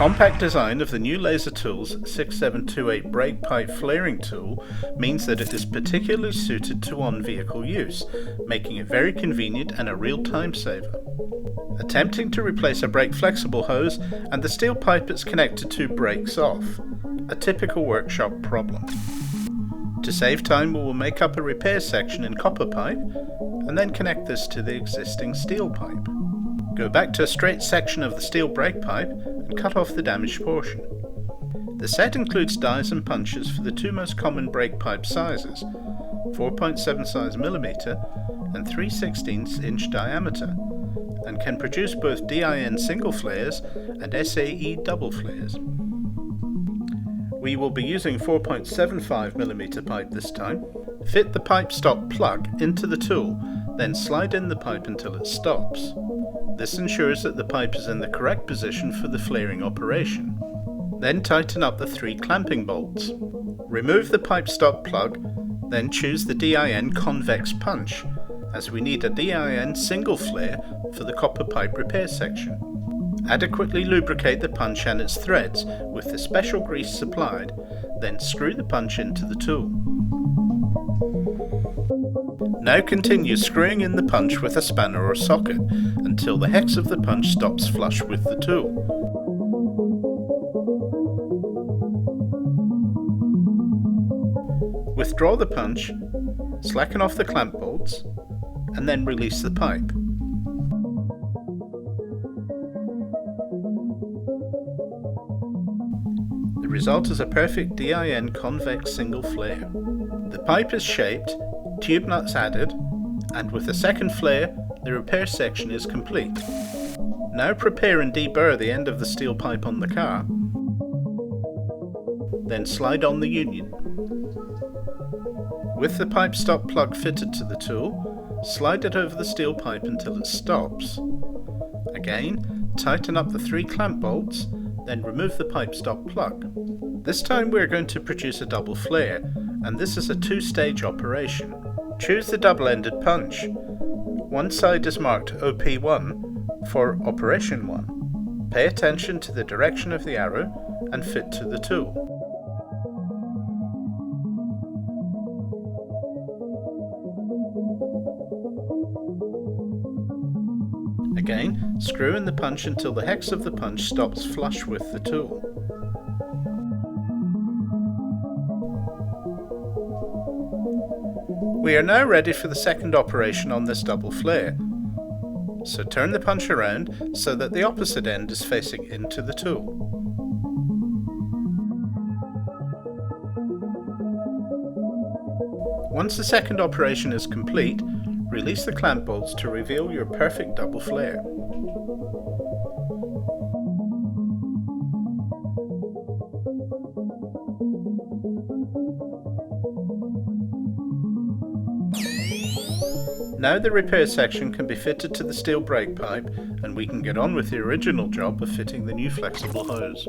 compact design of the new Laser Tools 6728 brake pipe flaring tool means that it is particularly suited to on-vehicle use, making it very convenient and a real time saver. Attempting to replace a brake flexible hose and the steel pipe it's connected to breaks off, a typical workshop problem. To save time, we will make up a repair section in copper pipe and then connect this to the existing steel pipe. Go back to a straight section of the steel brake pipe and cut off the damaged portion. The set includes dies and punches for the two most common brake pipe sizes, 4.75 mm and 3/16 inch diameter, and can produce both DIN single flares and SAE double flares. We will be using 4.75 mm pipe this time. Fit the pipe stop plug into the tool, then slide in the pipe until it stops. This ensures that the pipe is in the correct position for the flaring operation. Then tighten up the 3 clamping bolts. Remove the pipe stop plug, then choose the DIN convex punch, as we need a DIN single flare for the copper pipe repair section. Adequately lubricate the punch and its threads with the special grease supplied, then screw the punch into the tool. Now continue screwing in the punch with a spanner or socket until the hex of the punch stops flush with the tool. Withdraw the punch, slacken off the clamp bolts, and then release the pipe. The result is a perfect DIN convex single flare. The pipe is shaped, tube nuts added, and with a second flare, the repair section is complete. Now prepare and deburr the end of the steel pipe on the car. Then slide on the union. With the pipe stop plug fitted to the tool, slide it over the steel pipe until it stops. Again, tighten up the 3 clamp bolts, then remove the pipe stop plug. This time we are going to produce a double flare, and this is a 2-stage operation. Choose the double-ended punch. One side is marked OP1 for Operation 1. Pay attention to the direction of the arrow and fit to the tool. Again, screw in the punch until the hex of the punch stops flush with the tool. We are now ready for the second operation on this double flare. So turn the punch around so that the opposite end is facing into the tool. Once the second operation is complete, release the clamp bolts to reveal your perfect double flare. Now the repair section can be fitted to the steel brake pipe, and we can get on with the original job of fitting the new flexible hose.